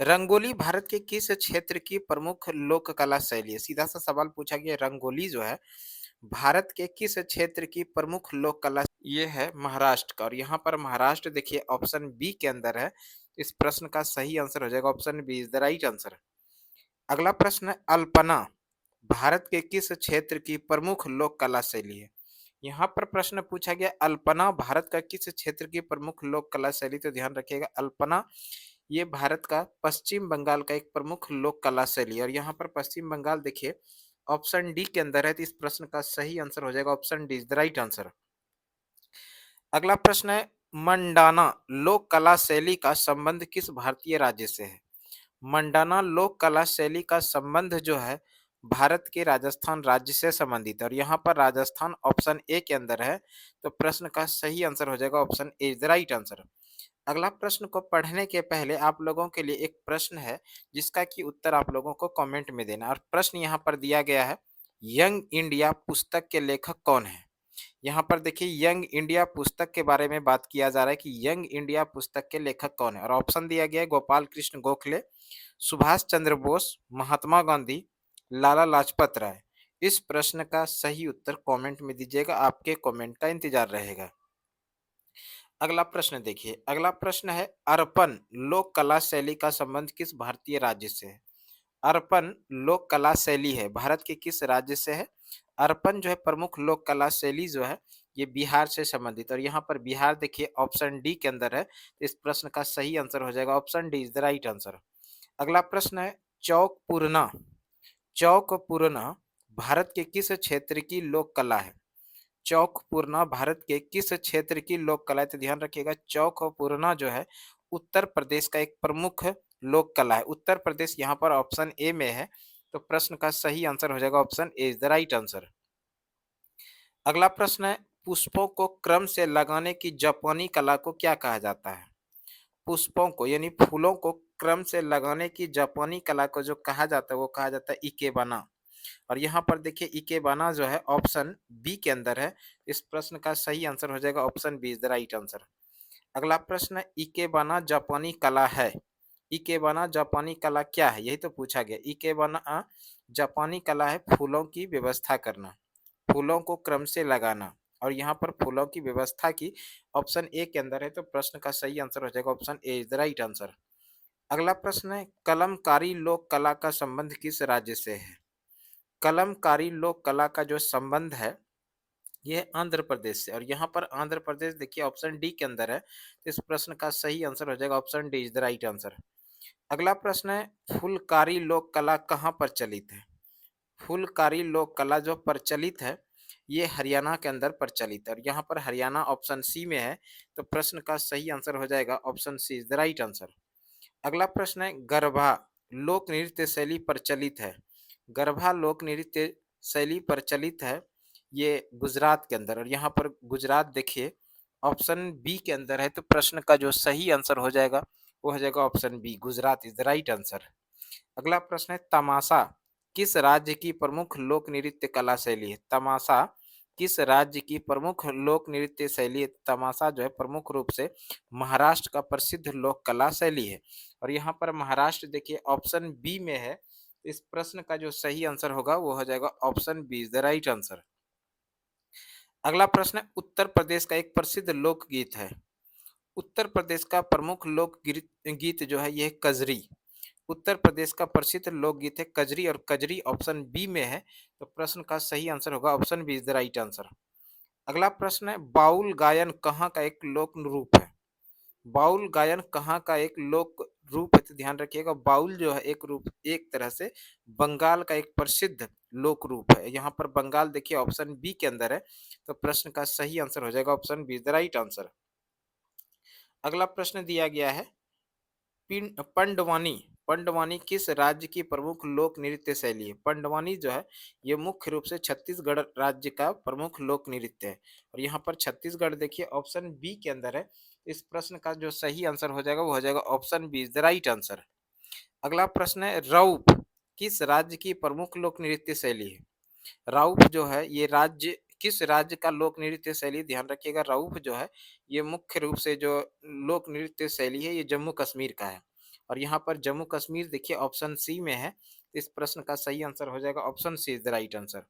रंगोली भारत के किस क्षेत्र की प्रमुख लोक कला शैली है? सीधा सा सवाल पूछा गया। रंगोली जो है भारत के किस क्षेत्र की प्रमुख लोक कला, ये है महाराष्ट्र का। और यहाँ पर महाराष्ट्र देखिए ऑप्शन बी के अंदर है। इस प्रश्न का सही आंसर हो जाएगा option B is the right answer. अगला प्रश्न है अल्पना भारत के किस क्षेत्र की प्रमुख लोक कला शैली है? यहाँ पर प्रश्न पूछा गया अल्पना भारत का किस क्षेत्र की प्रमुख लोक कला शैली, तो ध्यान रखिएगा अल्पना ये भारत का पश्चिम बंगाल का एक प्रमुख लोक कला शैली है। और यहाँ पर पश्चिम बंगाल देखिए ऑप्शन डी के अंदर है, तो इस प्रश्न का सही आंसर हो जाएगा option D is the right answer. अगला प्रश्न है मंडाना लोक कला शैली का संबंध किस भारतीय राज्य से है? मंडाना लोक कला शैली का संबंध जो है भारत के राजस्थान राज्य से संबंधित है। और यहाँ पर राजस्थान ऑप्शन ए के अंदर है, तो प्रश्न का सही आंसर हो जाएगा option A is the right answer. अगला प्रश्न को पढ़ने के पहले आप लोगों के लिए एक प्रश्न है जिसका कि उत्तर आप लोगों को कमेंट में देना। और प्रश्न यहाँ पर दिया गया है यंग इंडिया पुस्तक के लेखक कौन है? यहाँ पर देखिए यंग इंडिया पुस्तक के बारे में बात किया जा रहा है कि यंग इंडिया पुस्तक के लेखक कौन है। और ऑप्शन दिया गया है गोपाल कृष्ण गोखले, सुभाष चंद्र बोस, महात्मा गांधी, लाला लाजपत राय। इस प्रश्न का सही उत्तर कमेंट में दीजिएगा, आपके कमेंट का इंतजार रहेगा। अगला प्रश्न देखिए, अगला प्रश्न है अर्पण लोक कला शैली का संबंध किस भारतीय राज्य से है? अर्पण लोक कला शैली है भारत के किस राज्य से है? अर्पण जो है प्रमुख लोक कला शैली जो है ये बिहार से संबंधित। और यहाँ पर बिहार देखिए ऑप्शन डी के अंदर है, तो इस प्रश्न का सही आंसर हो जाएगा option D is the right answer. अगला प्रश्न है चौक पूर्णा, चौक पूर्णा भारत के किस क्षेत्र की लोक कला है? चौक पूर्णा भारत के किस क्षेत्र की लोक कला है? तो ध्यान रखिएगा चौक पूर्णा जो है उत्तर प्रदेश का एक प्रमुख लोक कला है। उत्तर प्रदेश यहाँ पर ऑप्शन ए में है, तो प्रश्न का सही आंसर हो जाएगा option A is the right answer. अगला प्रश्न है पुष्पों को क्रम से लगाने की जापानी कला को क्या कहा जाता है? पुष्पों को यानी फूलों को क्रम से लगाने की जापानी कला को जो कहा जाता है वो कहा जाता है इकेबाना। और यहाँ पर देखिए इकेबाना जो है ऑप्शन बी के अंदर है। इस प्रश्न का सही आंसर हो जाएगा option B is the right answer. अगला प्रश्न है इकेबाना जापानी कला है। इकेबाना जापानी कला क्या है, यही तो पूछा गया। इकेबाना जापानी कला है फूलों की व्यवस्था करना, फूलों को क्रम से लगाना। और यहाँ पर फूलों की व्यवस्था की ऑप्शन ए के अंदर है, तो प्रश्न का सही आंसर हो जाएगा option A is the right answer. अगला प्रश्न है कलमकारी लोक कला का संबंध किस राज्य से है? कलमकारी लोक कला का जो संबंध है ये आंध्र प्रदेश से। और यहाँ पर आंध्र प्रदेश देखिए ऑप्शन डी के अंदर है, तो इस प्रश्न का सही आंसर हो जाएगा option D is the right answer. अगला प्रश्न है फुलकारी लोक कला कहाँ प्रचलित है? फुलकारी लोक कला जो प्रचलित है ये हरियाणा के अंदर प्रचलित है। और यहाँ पर हरियाणा ऑप्शन सी में है, तो प्रश्न का सही आंसर हो जाएगा option C is the right answer. अगला प्रश्न है गरबा लोक नृत्य शैली प्रचलित है। गरबा लोक नृत्य शैली प्रचलित है ये गुजरात के अंदर। और यहाँ पर गुजरात देखिए ऑप्शन बी के अंदर है, तो प्रश्न का जो सही आंसर हो जाएगा वो हो जाएगा option B Gujarat is the right answer. अगला प्रश्न है तमाशा किस राज्य की प्रमुख लोक नृत्य कला शैली है? तमाशा किस राज्य की प्रमुख लोक नृत्य शैली है? तमाशा जो है प्रमुख रूप से महाराष्ट्र का प्रसिद्ध लोक कला शैली है। और यहाँ पर महाराष्ट्र देखिए ऑप्शन बी में है, इस प्रश्न का जो सही आंसर होगा वो हो जाएगा option B is the right answer. अगला प्रश्न है उत्तर प्रदेश का एक प्रसिद्ध लोकगीत है। उत्तर प्रदेश का प्रमुख लोक गीत जो है यह कजरी। उत्तर प्रदेश का प्रसिद्ध लोकगीत है कजरी। और कजरी ऑप्शन बी में है, तो प्रश्न का सही आंसर होगा option B is the right answer. अगला प्रश्न है बाउल गायन कहाँ का एक लोक रूप है? बाउल गायन कहाँ का एक लोक रूप है? तो ध्यान रखिएगा बाउल जो है एक रूप एक तरह से बंगाल का एक प्रसिद्ध लोक रूप है। यहाँ पर बंगाल देखिए ऑप्शन बी के अंदर है, तो प्रश्न का सही आंसर हो जाएगा option B is the right answer. अगला प्रश्न दिया गया है पंडवानी। पंडवानी किस राज्य की प्रमुख लोक नृत्य शैली है? पंडवानी जो है ये मुख्य रूप से छत्तीसगढ़ राज्य का प्रमुख लोक नृत्य है। और यहाँ पर छत्तीसगढ़ देखिए ऑप्शन बी के अंदर है। इस प्रश्न का जो सही आंसर हो जाएगा वो हो जाएगा option B is the right answer. अगला प्रश्न है रऊफ किस राज्य की प्रमुख लोक नृत्य शैली है? राउफ जो है ये राज्य किस राज्य का लोक नृत्य शैली? ध्यान रखिएगा राउफ जो है ये मुख्य रूप से जो लोक नृत्य शैली है ये जम्मू कश्मीर का है। और यहाँ पर जम्मू कश्मीर देखिए ऑप्शन सी में है। इस प्रश्न का सही आंसर हो जाएगा option C is the right answer.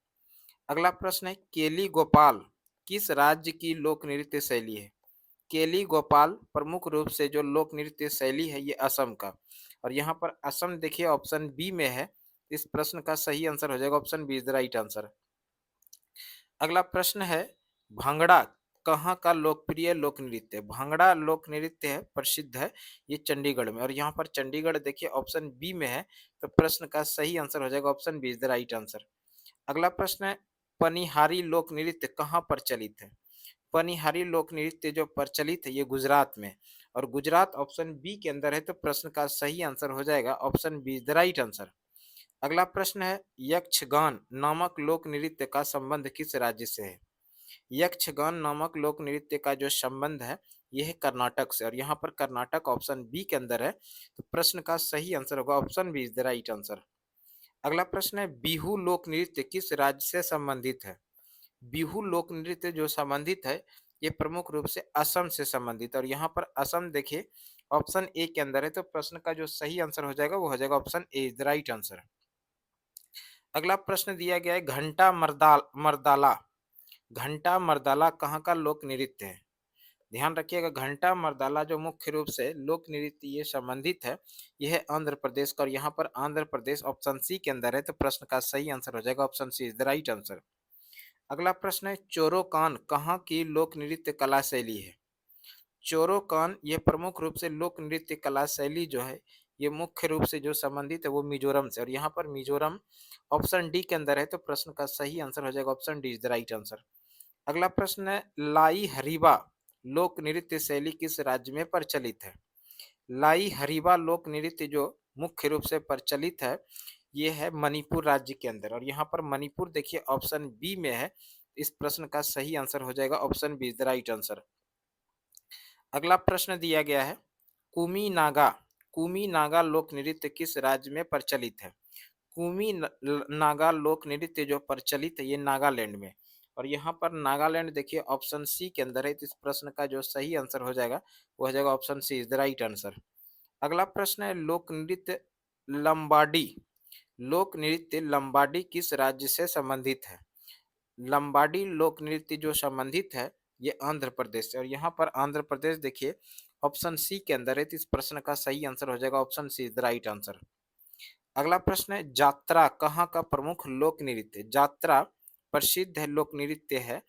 अगला प्रश्न है केली गोपाल किस राज्य की लोक नृत्य शैली है? केली गोपाल प्रमुख रूप से जो लोक नृत्य शैली है ये असम का। और यहाँ पर असम देखिए ऑप्शन बी में है। इस प्रश्न का सही आंसर हो जाएगा option B is the right answer. अगला प्रश्न है भांगड़ा कहाँ का लोकप्रिय लोक नृत्य है? भांगड़ा लोक नृत्य है प्रसिद्ध है ये चंडीगढ़ में। और यहाँ पर चंडीगढ़ देखिए ऑप्शन बी में है। तो प्रश्न का सही आंसर हो जाएगा option B is the right answer. अगला प्रश्न है पनिहारी लोक नृत्य कहाँ प्रचलित है? पनिहारी लोक नृत्य जो प्रचलित है ये गुजरात में। और गुजरात ऑप्शन बी के अंदर है। तो प्रश्न का सही आंसर हो जाएगा option B is the right answer. अगला प्रश्न है यक्षगान नामक लोक नृत्य का संबंध किस राज्य से है? यक्षगान नामक लोक नृत्य का जो संबंध है यह है कर्नाटक से। और यहाँ पर कर्नाटक ऑप्शन बी के अंदर है। तो प्रश्न का सही आंसर होगा option B is the right answer. अगला प्रश्न है बिहू लोक नृत्य किस राज्य से संबंधित है? बिहू लोक नृत्य जो संबंधित है ये प्रमुख रूप से असम से संबंधित है। और यहाँ पर असम देखिए ऑप्शन ए के अंदर है। तो प्रश्न का जो सही आंसर हो जाएगा वो हो जाएगा option A is the right answer. अगला प्रश्न दिया गया है मर्दाला घंटा मर्दाला कहाँ का लोक नृत्य है? ध्यान रखिएगा घंटा मर्दाला जो मुख्य रूप से लोक नृत्य ये संबंधित है यह है आंध्र प्रदेश का। और यहाँ पर आंध्र प्रदेश ऑप्शन सी के अंदर है। तो प्रश्न का सही आंसर हो जाएगा option C is the right answer. अगला प्रश्न है चोरोकान कहाँ की लोक नृत्य कला शैली है? चोरोकान ये प्रमुख रूप से लोक नृत्य कला शैली जो है ये मुख्य रूप से जो संबंधित है वो मिजोरम से। और यहाँ पर मिजोरम ऑप्शन डी के अंदर है। तो प्रश्न का सही आंसर हो जाएगा option D is the right answer. अगला प्रश्न है लाई हरीबा लोक नृत्य शैली किस राज्य में प्रचलित है? लाई हरीबा लोक नृत्य जो मुख्य रूप से प्रचलित है ये है मणिपुर राज्य के अंदर। और यहाँ पर मणिपुर देखिए ऑप्शन बी में है। इस प्रश्न का सही आंसर हो जाएगा option B is the right answer. अगला प्रश्न दिया गया है कुमी नागा लोक नृत्य किस राज्य में प्रचलित है? नागा लोक नृत्य जो प्रचलित है ये नागालैंड में। और यहाँ पर नागालैंड देखिए ऑप्शन सी के अंदर है। तो इस प्रश्न का जो सही आंसर हो जाएगा वो हो जाएगा option C is the right answer. अगला प्रश्न है लंबाडी लोक नृत्य लंबाडी किस राज्य से संबंधित है? लंबाडी लोक नृत्य जो संबंधित है ये आंध्र प्रदेश से। और यहाँ पर आंध्र प्रदेश देखिए ऑप्शन सी के अंदर है। तो इस प्रश्न का सही आंसर हो जाएगा option C is the right answer. अगला प्रश्न है जात्रा कहाँ का प्रमुख लोक नृत्य? जात्रा प्रसिद्ध है लोक नृत्य है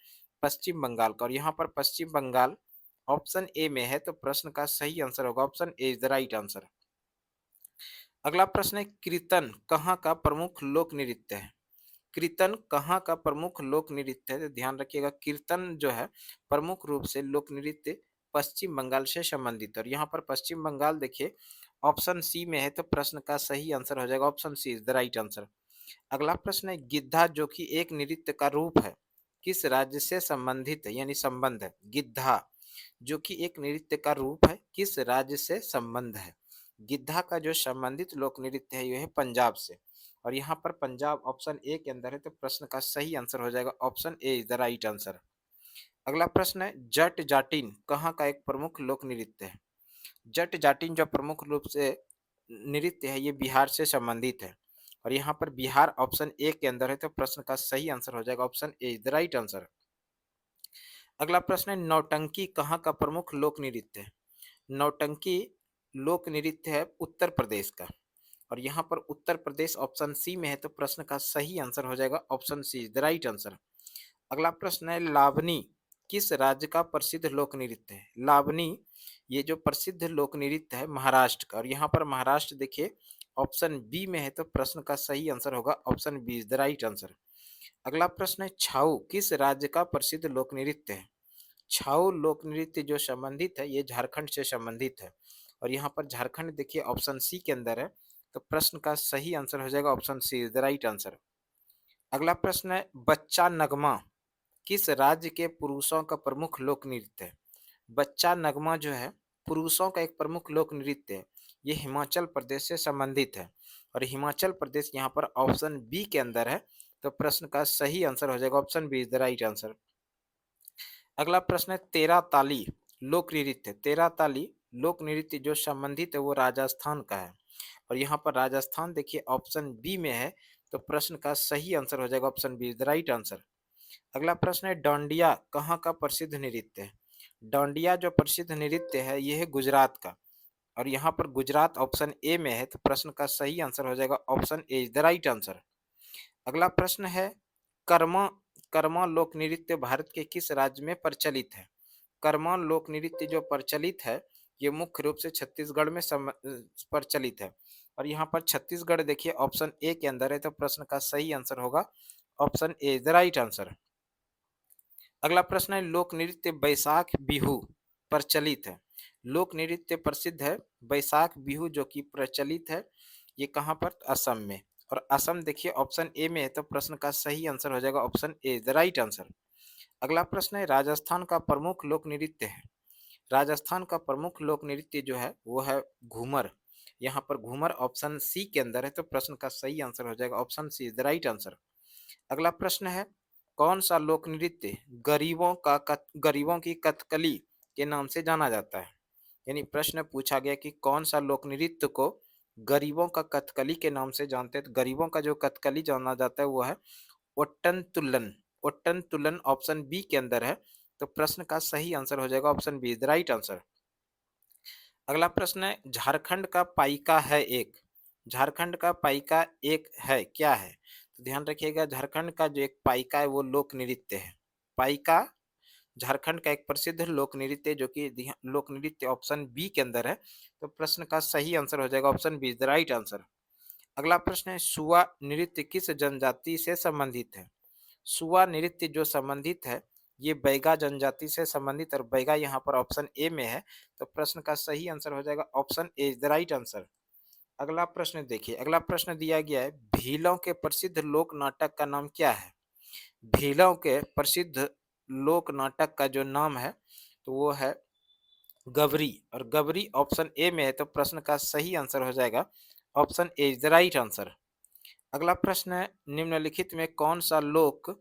पश्चिम बंगाल का। और यहाँ पर पश्चिम बंगाल ऑप्शन ए में है। तो प्रश्न का सही आंसर होगा option A is the right answer. अगला प्रश्न है कीर्तन कहाँ का प्रमुख लोक नृत्य है? कीर्तन कहाँ का प्रमुख लोक नृत्य है? तो ध्यान रखिएगा कीर्तन जो है प्रमुख रूप से लोक नृत्य पश्चिम बंगाल से संबंधित है। और यहाँ पर पश्चिम बंगाल देखिए ऑप्शन सी में है। तो प्रश्न का सही आंसर हो जाएगा option C is the right answer. अगला प्रश्न है गिद्धा जो कि एक नृत्य का रूप है किस राज्य से संबंधित है यानी संबंध है? गिद्धा जो कि एक नृत्य का रूप है किस राज्य से संबंध है? गिद्धा का जो संबंधित लोक नृत्य है यह है पंजाब से। और यहाँ पर पंजाब ऑप्शन ए के अंदर है। तो प्रश्न का सही आंसर हो जाएगा option A is the right answer. अगला प्रश्न है जट जाटिन कहाँ का एक प्रमुख लोक नृत्य है? जट जाटिन जो प्रमुख रूप से नृत्य है ये बिहार से संबंधित है। और यहाँ पर बिहार ऑप्शन ए के अंदर है। तो प्रश्न का सही आंसर हो जाएगा option A is the right answer. अगला प्रश्न है नौटंकी कहाँ का प्रमुख लोक नृत्य है? नौटंकी लोक नृत्य है उत्तर प्रदेश का। और यहाँ पर उत्तर प्रदेश ऑप्शन सी में है। तो प्रश्न का सही आंसर हो जाएगा option C is the right answer. अगला प्रश्न है लावनी किस राज्य का प्रसिद्ध लोक नृत्य है? लावनी ये जो प्रसिद्ध लोक नृत्य है महाराष्ट्र का। और यहाँ पर महाराष्ट्र देखिए ऑप्शन बी में है। तो प्रश्न का सही आंसर होगा option B is the right answer. अगला प्रश्न है छाऊ किस राज्य का प्रसिद्ध लोक नृत्य है? छाऊ लोक नृत्य जो संबंधित है ये झारखंड से संबंधित है। और यहाँ पर झारखंड देखिए ऑप्शन सी के अंदर है। तो प्रश्न का सही आंसर हो जाएगा option C is the right answer. अगला प्रश्न है बच्चा नगमा किस राज्य के पुरुषों का प्रमुख लोक नृत्य है? बच्चा नगमा जो है पुरुषों का एक प्रमुख लोक नृत्य है ये हिमाचल प्रदेश से संबंधित है। और हिमाचल प्रदेश यहाँ पर ऑप्शन बी के अंदर है। तो प्रश्न का सही आंसर हो जाएगा option B is the right answer. अगला प्रश्न है तेरा ताली लोक नृत्य तेरा ताली लोक नृत्य जो संबंधित है वो राजस्थान का है। और यहाँ पर राजस्थान देखिए ऑप्शन बी में है, तो प्रश्न का सही आंसर हो जाएगा option B, the right answer. अगला प्रश्न है डांडिया कहाँ का प्रसिद्ध नृत्य है? डांडिया जो प्रसिद्ध नृत्य है ये है गुजरात का। और यहाँ पर गुजरात ऑप्शन ए में है, तो प्रश्न का सही आंसर हो जाएगा option A is the right answer. अगला प्रश्न है कर्मा कर्मा लोक नृत्य भारत के किस राज्य में प्रचलित है? कर्मा लोक नृत्य जो प्रचलित है ये मुख्य रूप से छत्तीसगढ़ में प्रचलित है। और यहाँ पर छत्तीसगढ़ देखिए ऑप्शन ए के अंदर है, तो प्रश्न का सही आंसर होगा option A the right answer. अगला प्रश्न है लोक नृत्य बैसाख बिहू प्रचलित है। लोक नृत्य प्रसिद्ध है बैसाख बिहू जो कि प्रचलित है, ये कहाँ पर? असम में। और असम देखिए ऑप्शन ए में है, तो प्रश्न का सही आंसर हो जाएगा option A the right answer. अगला प्रश्न है राजस्थान का प्रमुख लोक नृत्य है। राजस्थान का प्रमुख लोक नृत्य जो है वो है घूमर। यहाँ पर घूमर ऑप्शन सी के अंदर है, तो प्रश्न का सही आंसर हो जाएगा option see the right answer. अगला प्रश्न है कौन सा लोक नृत्य गरीबों की कथकली के नाम से जाना जाता है? यानी प्रश्न पूछा गया कि कौन सा लोक नृत्य को गरीबों का कथकली के नाम से जानते हैं, तो गरीबों का जो कथकली जाना जाता है वो है ओट्टन तुल्लन। ओट्टन तुल्लन ऑप्शन बी के अंदर है, तो प्रश्न का सही आंसर हो जाएगा option B the right answer. अगला प्रश्न है झारखंड का पाइका है एक। झारखंड का पाइका एक है क्या है? तो ध्यान रखिएगा झारखंड का जो एक पाइका है वो लोक नृत्य है। पाइका झारखंड का एक प्रसिद्ध लोक नृत्य जो कि लोक नृत्य ऑप्शन बी के अंदर है, तो प्रश्न का सही आंसर हो जाएगा option B the right answer. अगला प्रश्न है सुआ नृत्य किस जनजाति से संबंधित है? सुआ नृत्य जो संबंधित है ये बैगा जनजाति से संबंधित, और बैगा यहाँ पर ऑप्शन ए में है, तो प्रश्न का सही आंसर हो जाएगा option A is the right answer. अगला प्रश्न देखिए, अगला प्रश्न दिया गया है भीलों के प्रसिद्ध लोक नाटक का नाम क्या है? भीलों के प्रसिद्ध लोक नाटक का जो नाम है तो वो है गबरी। और गबरी ऑप्शन ए में है, तो प्रश्न का सही आंसर हो जाएगा option A is the right answer. अगला प्रश्न है निम्नलिखित में कौन सा लोक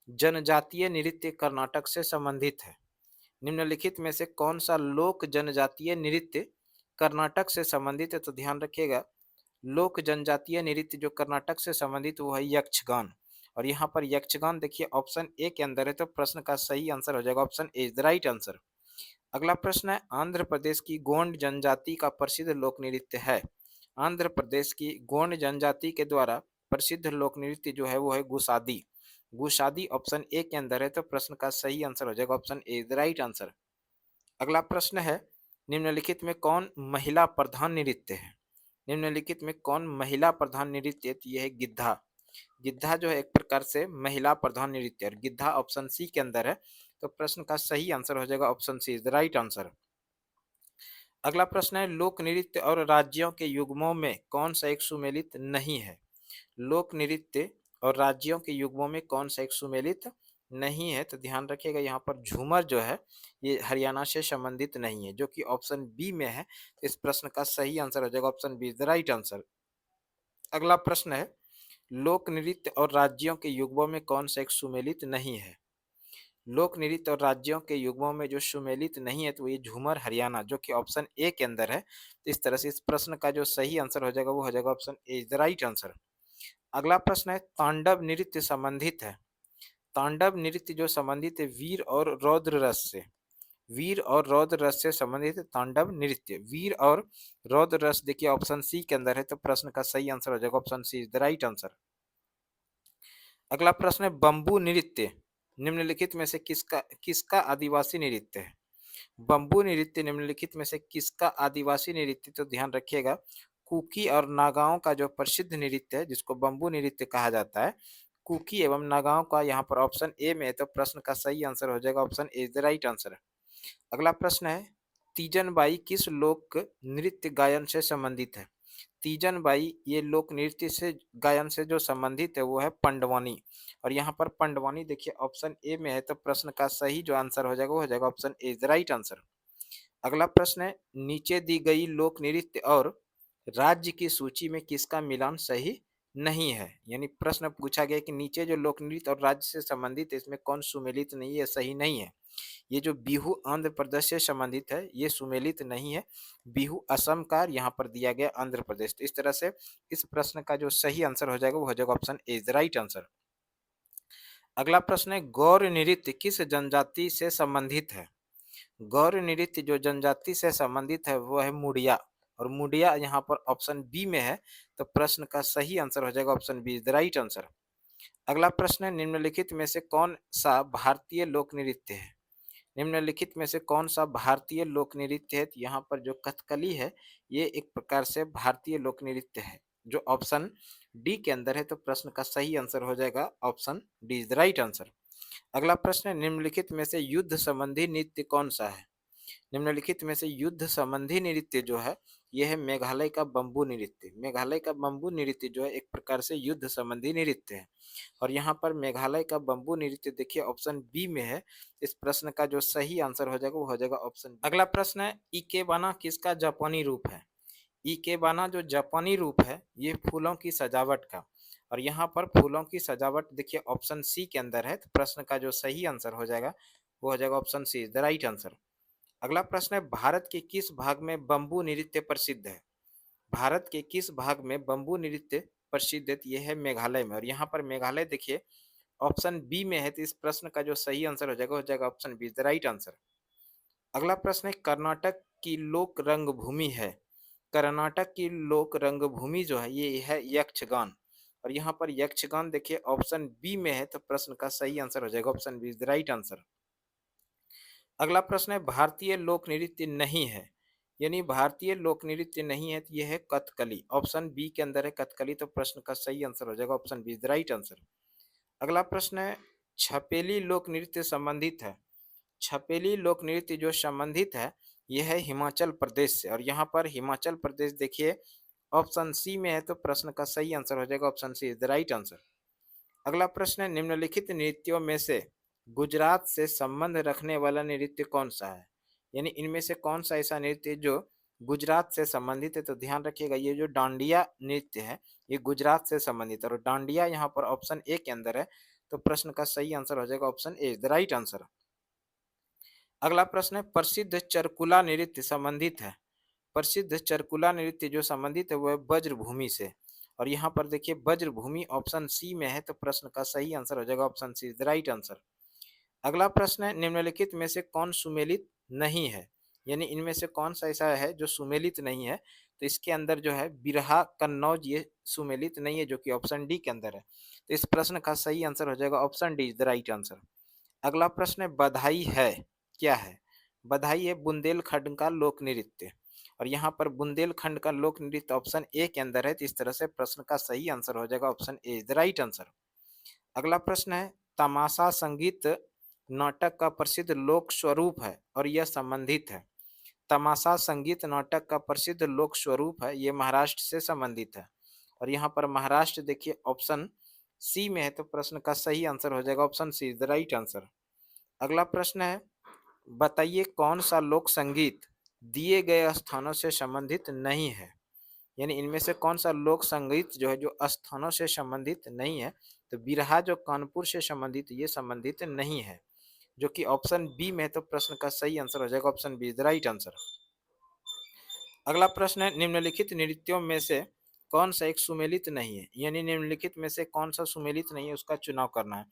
जनजातीय नृत्य कर्नाटक से संबंधित है? निम्नलिखित में से कौन सा लोक जनजातीय नृत्य कर्नाटक से संबंधित है? तो ध्यान रखिएगा लोक जनजातीय नृत्य जो कर्नाटक से संबंधित वो है यक्षगान। और यहाँ पर यक्षगान देखिए ऑप्शन ए के अंदर है, तो प्रश्न का सही आंसर हो जाएगा option A is the right answer. अगला प्रश्न है आंध्र प्रदेश की गोंड जनजाति का प्रसिद्ध लोक नृत्य है। आंध्र प्रदेश की गोंड जनजाति के द्वारा प्रसिद्ध लोक नृत्य जो है वो है गुसादी। गुसादी ऑप्शन ए के अंदर है, तो प्रश्न का सही आंसर हो जाएगा option A the right answer. अगला प्रश्न है निम्नलिखित में कौन महिला प्रधान नृत्य है? निम्नलिखित में कौन महिला प्रधान नृत्य है? तो यह है गिद्धा। गिद्धा जो है एक प्रकार से महिला प्रधान नृत्य, और गिद्धा ऑप्शन सी के अंदर है, तो प्रश्न का सही आंसर हो जाएगा option C is the right answer. अगला प्रश्न है लोक नृत्य और राज्यों के युग्मों में कौन सा एक सुमेलित नहीं है? लोक नृत्य और राज्यों के युग्मों में कौन सा एक सुमेलित नहीं है? तो ध्यान रखिएगा यहाँ पर झूमर जो है ये हरियाणा से संबंधित नहीं है, जो कि ऑप्शन बी में है। इस प्रश्न का सही आंसर हो जाएगा option B the right answer. अगला प्रश्न है लोक नृत्य और राज्यों के युग्मों में कौन सा एक सुमेलित नहीं है? लोक नृत्य और राज्यों के युग्मों में जो सुमेलित नहीं है तो ये झूमर हरियाणा, जो कि ऑप्शन ए के अंदर है। तो इस तरह से इस प्रश्न का जो सही आंसर हो जाएगा वो हो जाएगा option A is the right answer. अगला प्रश्न है तांडव नृत्य संबंधित है। तांडव नृत्य जो संबंधित है वीर और रौद्र रस से। वीर और रौद्र रस से संबंधित है तांडव नृत्य। वीर और रौद्र रस देखिए ऑप्शन सी के अंदर है, तो प्रश्न का सही आंसर हो जाएगा option C is the right answer. अगला प्रश्न है बंबू नृत्य निम्नलिखित में से किसका किसका आदिवासी नृत्य है? बंबू नृत्य निम्नलिखित में से किसका आदिवासी नृत्य? तो ध्यान रखिएगा कुकी और नागाओं का जो प्रसिद्ध नृत्य है जिसको बंबू नृत्य कहा जाता है, कुकी एवं नागाओं का यहाँ पर ऑप्शन ए में है, तो प्रश्न का सही आंसर हो जाएगा option A is the right answer. अगला प्रश्न है तीजन बाई किस लोक नृत्य गायन से संबंधित है? तीजन बाई ये लोक नृत्य से गायन से जो संबंधित है वो है पंडवानी। और यहाँ पर पंडवानी देखिए ऑप्शन ए में है, तो प्रश्न का सही जो आंसर हो जाएगा वो हो जाएगा option A is the right answer. अगला प्रश्न है नीचे दी गई लोक नृत्य और राज्य की सूची में किसका मिलान सही नहीं है? यानी प्रश्न पूछा गया कि नीचे जो लोक नृत्य और राज्य से संबंधित है इसमें कौन सुमेलित नहीं है, सही नहीं है। ये जो बिहू आंध्र प्रदेश से संबंधित है, ये सुमेलित नहीं है। बिहू असम का, यहाँ पर दिया गया आंध्र प्रदेश। तो इस तरह से इस प्रश्न का जो सही आंसर हो जाएगा वो हो जाएगा option A is the right answer. अगला प्रश्न है, गौर नृत्य किस जनजाति से संबंधित है? गौर नृत्य जो जनजाति से संबंधित है वो है मुड़िया, और मुड़िया यहाँ पर ऑप्शन बी में है। तो प्रश्न का सही आंसर हो जाएगा option B is the right answer. अगला प्रश्न है, निम्नलिखित में से कौन सा भारतीय लोक नृत्य है? निम्नलिखित में से कौन सा भारतीय लोक नृत्य है? तो यहाँ पर जो कथकली है ये एक प्रकार से भारतीय लोक नृत्य है, जो ऑप्शन डी के अंदर है। तो प्रश्न का सही आंसर हो जाएगा option D is the right answer. अगला प्रश्न है, निम्नलिखित में से युद्ध संबंधी नृत्य कौन सा है? निम्नलिखित में से युद्ध संबंधी नृत्य जो है यह है मेघालय का बंबू नृत्य। मेघालय का बंबू नृत्य जो है एक प्रकार से युद्ध संबंधी नृत्य है, और यहाँ पर मेघालय का बंबू नृत्य देखिए ऑप्शन बी में है। इस प्रश्न का जो सही आंसर हो जाएगा वो हो जाएगा ऑप्शन बी। अगला प्रश्न है, इकेबाना किसका जापानी रूप है? इकेबाना जो जापानी रूप है ये फूलों की सजावट का, और यहाँ पर फूलों की सजावट देखिए ऑप्शन सी के अंदर है। तो प्रश्न का जो सही आंसर हो जाएगा वो हो जाएगा option C is the right answer. अगला प्रश्न है, भारत के किस भाग में बंबू नृत्य प्रसिद्ध है? भारत के किस भाग में बंबू नृत्य प्रसिद्ध है? यह है मेघालय में, और यहाँ पर मेघालय देखिए ऑप्शन बी में है। तो इस प्रश्न का जो सही आंसर हो जाएगा option B is the right answer. अगला प्रश्न है, कर्नाटक की लोक रंगभूमि है। कर्नाटक की लोक रंगभूमि जो है ये है यक्षगान, और यहाँ पर यक्षगान देखिए ऑप्शन बी में है। तो प्रश्न का सही आंसर हो जाएगा option B is the right answer. अगला प्रश्न है, भारतीय लोक नृत्य नहीं है, यानी भारतीय लोक नृत्य नहीं है, तो यह है कथकली। ऑप्शन बी के अंदर है कथकली। तो प्रश्न का सही आंसर हो जाएगा option B is the right answer. अगला प्रश्न है, छपेली लोक नृत्य संबंधित है। छपेली लोक नृत्य जो संबंधित है यह है हिमाचल प्रदेश से, और यहाँ पर हिमाचल प्रदेश देखिए ऑप्शन सी में है। तो प्रश्न का सही आंसर हो जाएगा option C is the right answer. अगला प्रश्न है, निम्नलिखित नृत्यों में से गुजरात से संबंध रखने वाला नृत्य कौन सा है? यानी इनमें से कौन सा ऐसा नृत्य है जो गुजरात से संबंधित है? तो ध्यान रखिएगा ये जो डांडिया नृत्य है ये गुजरात से संबंधित है, और डांडिया यहाँ पर ऑप्शन ए के अंदर है। तो प्रश्न का सही आंसर हो जाएगा option A is the right answer. अगला प्रश्न है, प्रसिद्ध चरकुला नृत्य संबंधित है। प्रसिद्ध चरकुला नृत्य जो संबंधित है वो है ब्रजभूमि से, और यहाँ पर देखिए ब्रजभूमि ऑप्शन सी में है। तो प्रश्न का सही आंसर हो जाएगा option C is the right answer. अगला प्रश्न है, निम्नलिखित में से कौन सुमेलित नहीं है? यानी इनमें से कौन सा ऐसा है जो सुमेलित नहीं है? तो इसके अंदर जो है बिरहा कन्नौज ये सुमेलित नहीं है, जो कि ऑप्शन डी के अंदर है। तो इस प्रश्न का सही आंसर हो जाएगा option D is the right answer. अगला प्रश्न है, बधाई है क्या है? बधाई है बुंदेलखंड का लोक नृत्य, और यहाँ पर बुंदेलखंड का लोक नृत्य ऑप्शन ए के अंदर है। तो इस तरह से प्रश्न का सही आंसर हो जाएगा option A is the right answer. अगला प्रश्न है, तमाशा संगीत नाटक का प्रसिद्ध लोक स्वरूप है और यह संबंधित है। तमाशा संगीत नाटक का प्रसिद्ध लोक स्वरूप है, ये महाराष्ट्र से संबंधित है, और यहाँ पर महाराष्ट्र देखिए ऑप्शन सी में है। तो प्रश्न का सही आंसर हो जाएगा option C is the right answer. अगला प्रश्न है, बताइए कौन सा लोक संगीत दिए गए स्थानों से संबंधित नहीं है? यानी इनमें से कौन सा लोक संगीत जो है जो स्थानों से संबंधित नहीं है? तो बिरहा जो कानपुर से संबंधित ये संबंधित नहीं है, जो कि ऑप्शन बी में है। तो प्रश्न का सही आंसर हो जाएगा option B is the right answer. अगला प्रश्न है, निम्नलिखित नृत्यों में से कौन सा एक सुमेलित नहीं है? यानी निम्नलिखित में से कौन सा सुमेलित नहीं है उसका चुनाव करना है।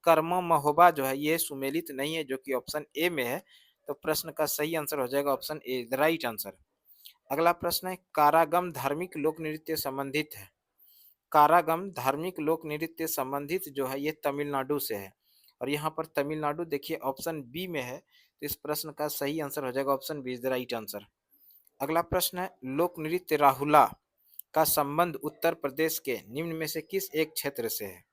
कर्म महोबा जो है ये सुमेलित नहीं है, जो कि ऑप्शन ए में है। तो प्रश्न का सही आंसर हो जाएगा option A the right answer. अगला प्रश्न है, कारागम धार्मिक लोक नृत्य संबंधित है। कारागम धार्मिक लोक नृत्य संबंधित जो है ये तमिलनाडु से है, और यहाँ पर तमिलनाडु देखिए ऑप्शन बी में है। तो इस प्रश्न का सही आंसर हो जाएगा option B is the right answer. अगला प्रश्न है, लोक नृत्य राहुला का संबंध उत्तर प्रदेश के निम्न में से किस एक क्षेत्र से है?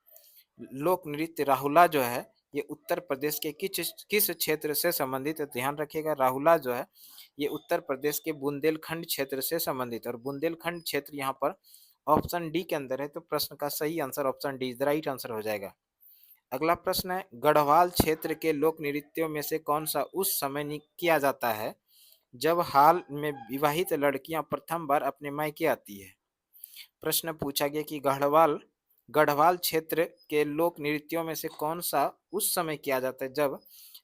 लोक नृत्य राहुला जो है ये उत्तर प्रदेश के किस किस क्षेत्र से संबंधित है? ध्यान रखिएगा राहुला जो है ये उत्तर प्रदेश के बुंदेलखंड क्षेत्र से संबंधित है, और बुंदेलखंड क्षेत्र यहाँ पर ऑप्शन डी के अंदर है। तो प्रश्न का सही answer option D is the right answer हो जाएगा। अगला प्रश्न है, गढ़वाल क्षेत्र के लोक नृत्यों में से कौन सा उस समय किया जाता है जब हाल में विवाहित लड़कियां प्रथम बार अपने मायके आती है? प्रश्न पूछा गया कि गढ़वाल गढ़वाल क्षेत्र के लोक नृत्यों में से कौन सा उस समय किया जाता है जब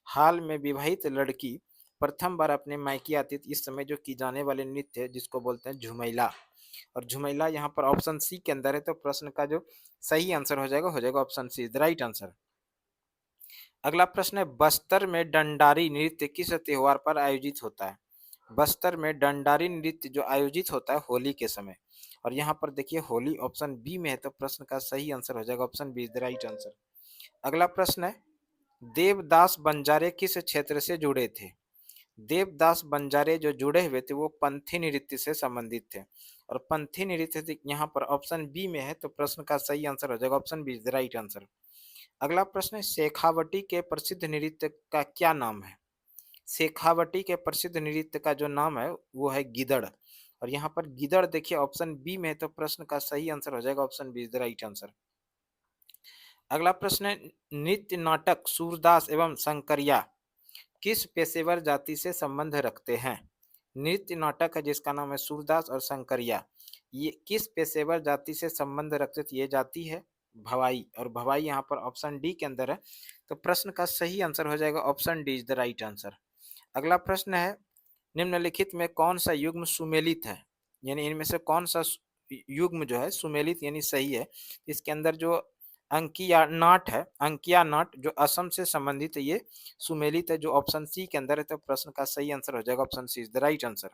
हाल में विवाहित लड़की प्रथम बार अपने मायके आती है तो इस समय जो की जाने वाले नृत्य है जिसको बोलते हैं झुमेला। और झुमेला यहाँ पर ऑप्शन सी के अंदर है, तो प्रश्न का जो सही आंसर हो जाएगा option see the right answer. अगला प्रश्न है, बस्तर में डंडारी नृत्य किस त्योहार पर आयोजित होता है? बस्तर में डंडारी नृत्य जो आयोजित होता है होली के समय। और यहाँ पर देखिए होली ऑप्शन बी में है, तो प्रश्न का सही आंसर हो जाएगा option B the right answer. अगला प्रश्न है, देवदास बंजारे किस क्षेत्र से जुड़े थे? देवदास बंजारे जो जुड़े हुए थे वो पंथी नृत्य से संबंधित थे। और पंथी नृत्य यहाँ पर ऑप्शन बी में है, तो प्रश्न का सही आंसर हो जाएगा option B the right answer. अगला प्रश्न है, शेखावटी के प्रसिद्ध नृत्य का क्या नाम है? शेखावटी के प्रसिद्ध नृत्य का जो नाम है वो है गिदड़। और यहाँ पर गिदड़ देखिए ऑप्शन बी में है, तो प्रश्न का सही आंसर हो जाएगा option B the right answer. अगला प्रश्न है, नृत्य नाटक सूरदास एवं शंकरिया किस पेशेवर जाति से संबंध रखते हैं? नृत्य नाटक है जिसका नाम है सूरदास और शंकरिया, ये किस पेशेवर जाति से संबंध रखते थे? ये जाति है भवाई। और भवाई यहाँ पर ऑप्शन डी के अंदर है, तो प्रश्न का सही आंसर हो जाएगा option D is the right answer. अगला प्रश्न है, निम्नलिखित में कौन सा युग्म सुमेलित है? यानी इनमें से कौन सा युग्म जो है सुमेलित यानी सही है? इसके अंदर जो अंकिया नाट है, अंकिया नाट जो असम से संबंधित है, ये सुमेलित है जो ऑप्शन सी के अंदर है, तो प्रश्न का सही आंसर हो जाएगा option C is the right answer.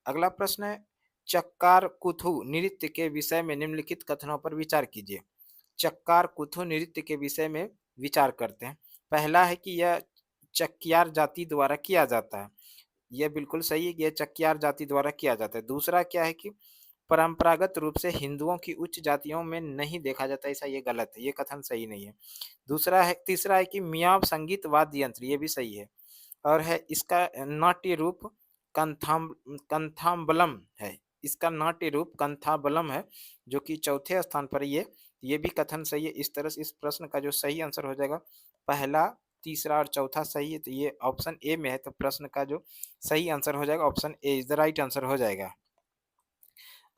अगला प्रश्न है, चक्कार कुथु नृत्य के विषय में निम्नलिखित कथनों पर विचार कीजिए। चक्कार कुथु नृत्य के विषय में विचार करते हैं। पहला है कि यह चक्यार जाति द्वारा किया जाता है, यह बिल्कुल सही है कि यह चक्यार जाति द्वारा किया जाता है। दूसरा क्या है कि परंपरागत रूप से हिंदुओं की उच्च जातियों में नहीं देखा जाता, ऐसा ये गलत है, ये कथन सही नहीं है। दूसरा है, तीसरा है कि मियाँ संगीत वाद्य यंत्र, ये भी सही है। और है इसका नाट्य रूप कंथाम्बलम है, इसका नाट्य रूप कंथाबलम है, जो कि चौथे स्थान पर ये भी कथन सही है। इस तरह से इस प्रश्न का जो सही आंसर हो जाएगा, पहला तीसरा और चौथा सही है, तो ये ऑप्शन ए में है, तो प्रश्न का जो सही आंसर हो जाएगा option A is the right answer हो जाएगा।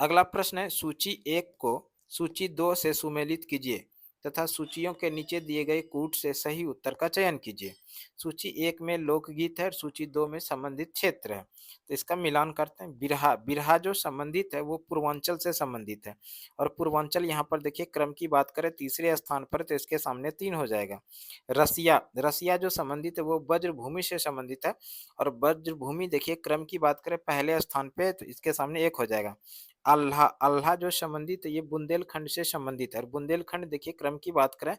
अगला प्रश्न है, सूची एक को सूची दो से सुमेलित कीजिए तथा सूचियों के नीचे दिए गए कूट से सही उत्तर का चयन कीजिए। सूची एक में लोकगीत है और सूची दो में संबंधित क्षेत्र है, तो इसका मिलान करते हैं। बिरहा, बिरहा जो संबंधित है वो पूर्वांचल से संबंधित है। और पूर्वांचल यहाँ पर देखिए क्रम की बात करें तीसरे स्थान पर, तो इसके सामने 3 हो जाएगा। रसिया, रसिया जो संबंधित है वो ब्रजभूमि से संबंधित है। और ब्रजभूमि देखिए क्रम की बात करें पहले स्थान पे, तो इसके सामने 1 हो जाएगा। अल्लाह, अल्लाह जो संबंधित है ये बुंदेलखंड से संबंधित है। और बुंदेलखंड देखिए क्रम की बात करें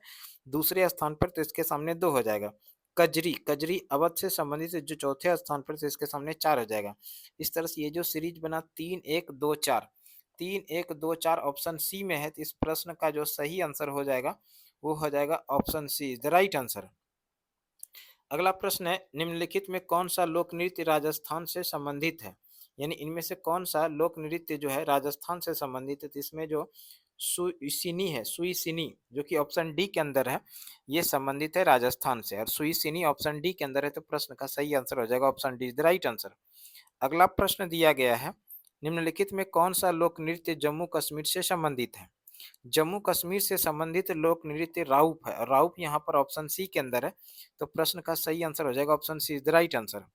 दूसरे स्थान पर, तो इसके सामने 2 हो जाएगा। कजरी, कजरी अवध से संबंधित है जो चौथे स्थान पर, तो इसके सामने 4 हो जाएगा। इस तरह से ये जो सीरीज बना 3 1 2 4, 3 1 2 4 ऑप्शन सी में है, तो इस प्रश्न का जो सही आंसर हो जाएगा वो हो जाएगा option see the right answer. अगला प्रश्न है, निम्नलिखित में कौन सा लोक नृत्य राजस्थान से संबंधित है? यानी इनमें से कौन सा लोक नृत्य जो है राजस्थान से संबंधित है? तो इसमें जो सुईसिनी है, सुईसिनी जो कि ऑप्शन डी के अंदर है, ये संबंधित है राजस्थान से। और सुईसिनी ऑप्शन डी के अंदर है, तो प्रश्न का सही आंसर हो जाएगा option D the right answer. अगला प्रश्न दिया गया है, निम्नलिखित में कौन सा लोक नृत्य जम्मू कश्मीर से संबंधित है? जम्मू कश्मीर से संबंधित लोक नृत्य राउप है, और राउप यहाँ पर ऑप्शन सी के अंदर है, तो प्रश्न का सही आंसर हो जाएगा option C is the right answer.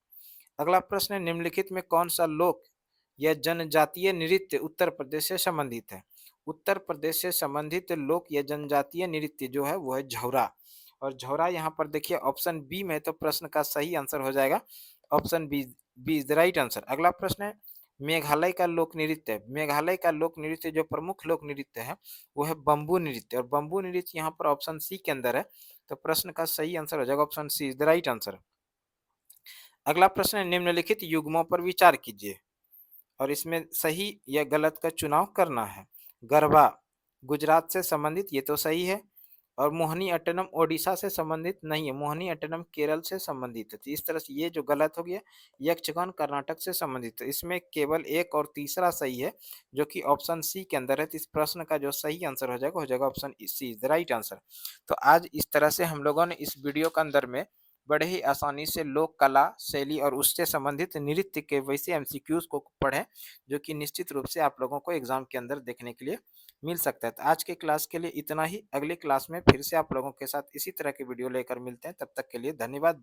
अगला प्रश्न है, निम्नलिखित में कौन सा लोक या जनजातीय नृत्य उत्तर प्रदेश से संबंधित है? उत्तर प्रदेश से संबंधित लोक या जनजातीय नृत्य जो है वो है झौरा। और झौरा यहाँ पर देखिए ऑप्शन बी में है, तो प्रश्न का सही आंसर हो जाएगा option B, B is the right answer. अगला प्रश्न है, मेघालय का लोक नृत्य, मेघालय का लोक नृत्य जो प्रमुख लोक नृत्य है वो है बम्बू नृत्य। और बम्बू नृत्य यहाँ पर ऑप्शन सी के अंदर है, तो प्रश्न का सही आंसर हो जाएगा option C is the right answer. अगला प्रश्न है, निम्नलिखित युग्मों पर विचार कीजिए और इसमें सही या गलत का चुनाव करना है। गरबा गुजरात से संबंधित, ये तो सही है। और मोहिनी अट्टनम ओडिशा से संबंधित नहीं है, मोहिनी अट्टनम केरल से संबंधित है, तो इस तरह से ये जो गलत हो गया। यक्षगान कर्नाटक से संबंधित है, इसमें केवल एक और तीसरा सही है जो कि ऑप्शन सी के अंदर है, तो इस प्रश्न का जो सही आंसर हो जाएगा option C is the right answer. तो आज इस तरह से हम लोगों ने इस वीडियो के अंदर में बड़े ही आसानी से लोक कला शैली और उससे संबंधित नृत्य के वैसे एमसीक्यूज को पढ़ें जो कि निश्चित रूप से आप लोगों को एग्जाम के अंदर देखने के लिए मिल सकता है। तो आज के क्लास के लिए इतना ही, अगली क्लास में फिर से आप लोगों के साथ इसी तरह के वीडियो लेकर मिलते हैं, तब तक के लिए धन्यवाद।